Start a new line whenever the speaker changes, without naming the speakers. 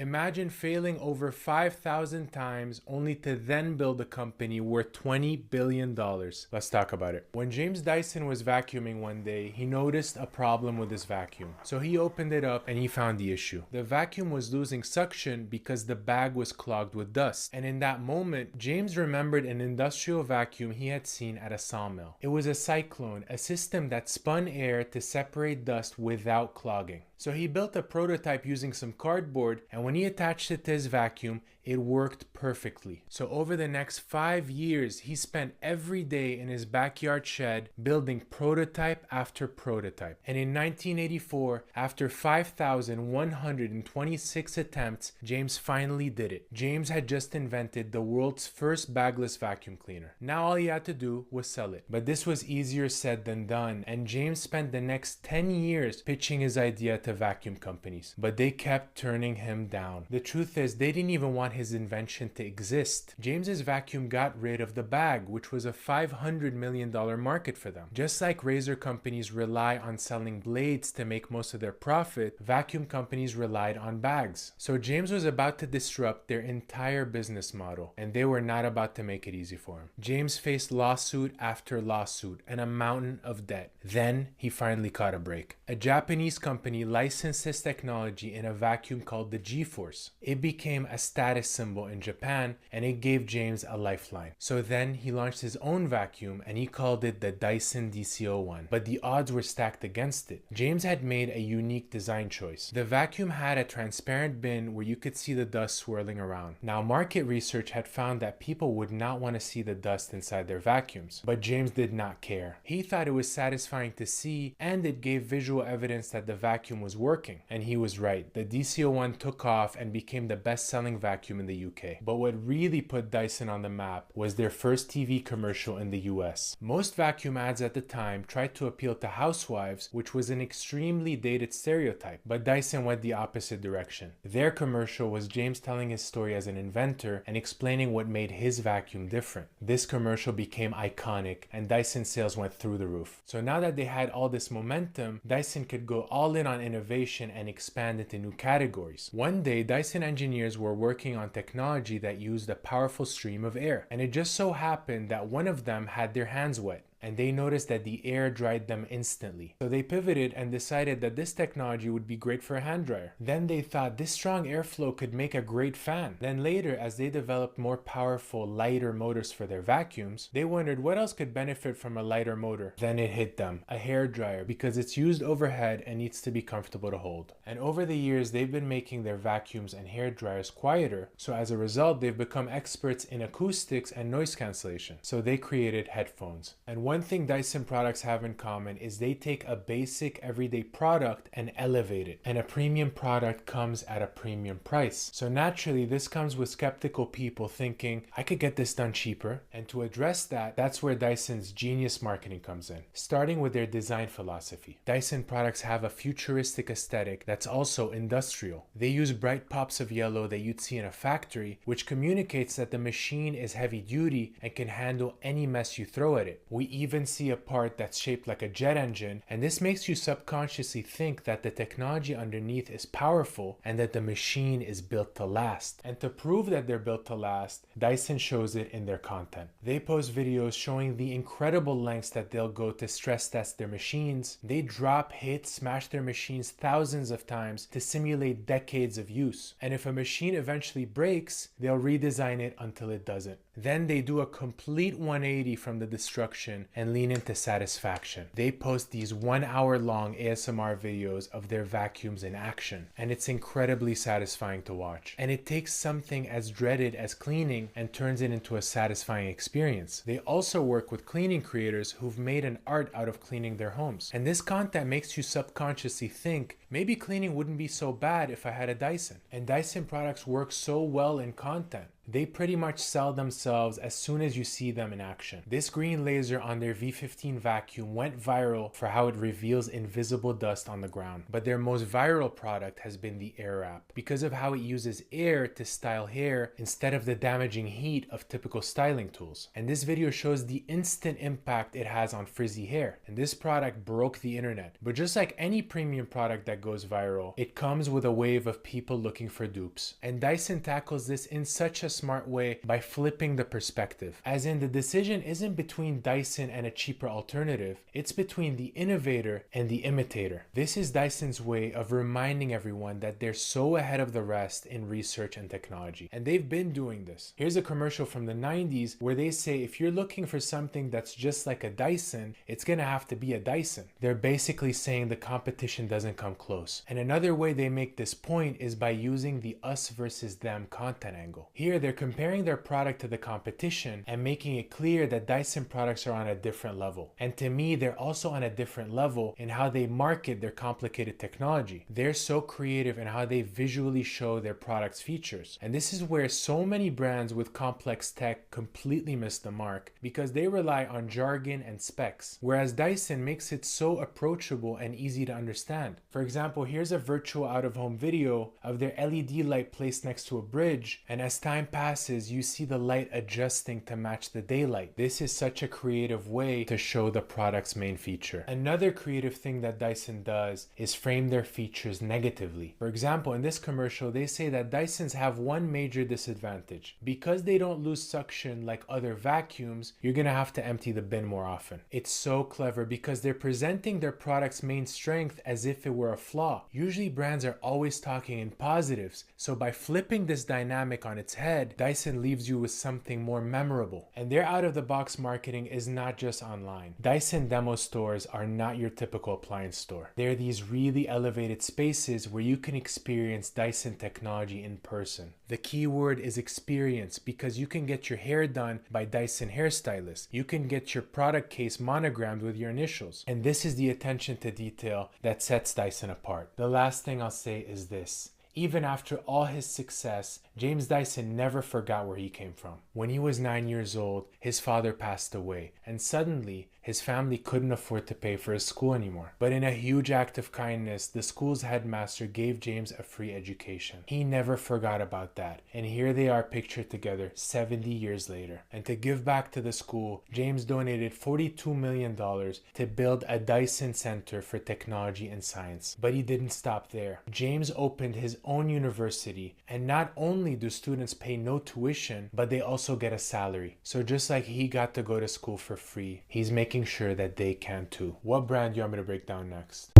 Imagine failing over 5,000 times only to then build a company worth $20 billion. Let's talk about it. When James Dyson was vacuuming one day, he noticed a problem with his vacuum. So he opened it up and he found the issue. The vacuum was losing suction because the bag was clogged with dust. And in that moment, James remembered an industrial vacuum he had seen at a sawmill. It was a cyclone, a system that spun air to separate dust without clogging. So he built a prototype using some cardboard, and when he attached it to his vacuum, it worked perfectly. So over the next 5 years, he spent every day in his backyard shed building prototype after prototype. And in 1984, after 5,126 attempts, James finally did it. James had just invented the world's first bagless vacuum cleaner. Now all he had to do was sell it. But this was easier said than done, and James spent the next 10 years pitching his idea to vacuum companies, but they kept turning him down. The truth is, they didn't even want his invention to exist. James's vacuum got rid of the bag, which was a $500 million market for them. Just like razor companies rely on selling blades to make most of their profit, vacuum companies relied on bags. So James was about to disrupt their entire business model, and they were not about to make it easy for him. James faced lawsuit after lawsuit and a mountain of debt. Then he finally caught a break. A Japanese company licensed his technology in a vacuum called the G-Force. It became a status symbol in Japan, and it gave James a lifeline. So then he launched his own vacuum and he called it the Dyson DC-01. But the odds were stacked against it. James had made a unique design choice. The vacuum had a transparent bin where you could see the dust swirling around. Now, market research had found that people would not want to see the dust inside their vacuums, but James did not care. He thought it was satisfying to see, and it gave visual evidence that the vacuum was working. And he was right. The DC-01 took off and became the best-selling vacuum in the UK. But what really put Dyson on the map was their first TV commercial in the US. Most vacuum ads at the time tried to appeal to housewives, which was an extremely dated stereotype, but Dyson went the opposite direction. Their commercial was James telling his story as an inventor and explaining what made his vacuum different. This commercial became iconic, and Dyson sales went through the roof. So now that they had all this momentum, Dyson could go all in on innovation and expand into new categories. One day, Dyson engineers were working on technology that used a powerful stream of air, and it just so happened that one of them had their hands wet, and they noticed that the air dried them instantly. So they pivoted and decided that this technology would be great for a hand dryer. Then they thought this strong airflow could make a great fan. Then later, as they developed more powerful, lighter motors for their vacuums, they wondered what else could benefit from a lighter motor. Then it hit them, a hair dryer, because it's used overhead and needs to be comfortable to hold. And over the years, they've been making their vacuums and hair dryers quieter, so as a result, they've become experts in acoustics and noise cancellation. So they created headphones. And one thing Dyson products have in common is they take a basic everyday product and elevate it. And a premium product comes at a premium price. So naturally, this comes with skeptical people thinking, I could get this done cheaper. And to address that, that's where Dyson's genius marketing comes in. Starting with their design philosophy. Dyson products have a futuristic aesthetic that's also industrial. They use bright pops of yellow that you'd see in a factory, which communicates that the machine is heavy duty and can handle any mess you throw at it. We even see a part that's shaped like a jet engine, and this makes you subconsciously think that the technology underneath is powerful and that the machine is built to last. And to prove that they're built to last, Dyson shows it in their content. They post videos showing the incredible lengths that they'll go to stress test their machines. They drop, hit, smash their machines thousands of times to simulate decades of use. And if a machine eventually breaks, they'll redesign it until it doesn't. Then they do a complete 180 from the destruction and lean into satisfaction. They post these 1 hour long ASMR videos of their vacuums in action, and it's incredibly satisfying to watch. And it takes something as dreaded as cleaning and turns it into a satisfying experience. They also work with cleaning creators who've made an art out of cleaning their homes. And this content makes you subconsciously think, maybe cleaning wouldn't be so bad if I had a Dyson. And Dyson products work so well in content. They pretty much sell themselves as soon as you see them in action. This green laser on their V15 vacuum went viral for how it reveals invisible dust on the ground. But their most viral product has been the Air Wrap because of how it uses air to style hair instead of the damaging heat of typical styling tools. And this video shows the instant impact it has on frizzy hair. And this product broke the internet. But just like any premium product that goes viral, it comes with a wave of people looking for dupes. And Dyson tackles this in such a smart way by flipping the perspective. As in, the decision isn't between Dyson and a cheaper alternative, it's between the innovator and the imitator. This is Dyson's way of reminding everyone that they're so ahead of the rest in research and technology. And they've been doing this. Here's a commercial from the 90s where they say if you're looking for something that's just like a Dyson, it's gonna have to be a Dyson. They're basically saying the competition doesn't come close. And another way they make this point is by using the us versus them content angle. Here they're comparing their product to the competition and making it clear that Dyson products are on a different level. And to me, they're also on a different level in how they market their complicated technology. They're so creative in how they visually show their product's features. And this is where so many brands with complex tech completely miss the mark because they rely on jargon and specs, whereas Dyson makes it so approachable and easy to understand. For example, here's a virtual out-of-home video of their LED light placed next to a bridge, and as time passes, you see the light adjusting to match the daylight. This is such a creative way to show the product's main feature. Another creative thing that Dyson does is frame their features negatively. For example, in this commercial, they say that Dysons have one major disadvantage. Because they don't lose suction like other vacuums, you're gonna have to empty the bin more often. It's so clever because they're presenting their product's main strength as if it were a flaw. Usually brands are always talking in positives, so by flipping this dynamic on its head, Dyson leaves you with something more memorable. And their out-of-the-box marketing is not just online. Dyson demo stores are not your typical appliance store. They're these really elevated spaces where you can experience Dyson technology in person. The key word is experience because you can get your hair done by Dyson hairstylists. You can get your product case monogrammed with your initials. And this is the attention to detail that sets Dyson apart. The last thing I'll say is this. Even after all his success, James Dyson never forgot where he came from. When he was 9 years old, his father passed away, and suddenly his family couldn't afford to pay for his school anymore. But in a huge act of kindness, the school's headmaster gave James a free education. He never forgot about that, and here they are pictured together 70 years later. And to give back to the school, James donated $42 million to build a Dyson Center for Technology and Science. But he didn't stop there. James opened his own university, and not only do students pay no tuition, but they also get a salary. So just like he got to go to school for free, he's making sure that they can too. What brand do you want me to break down next?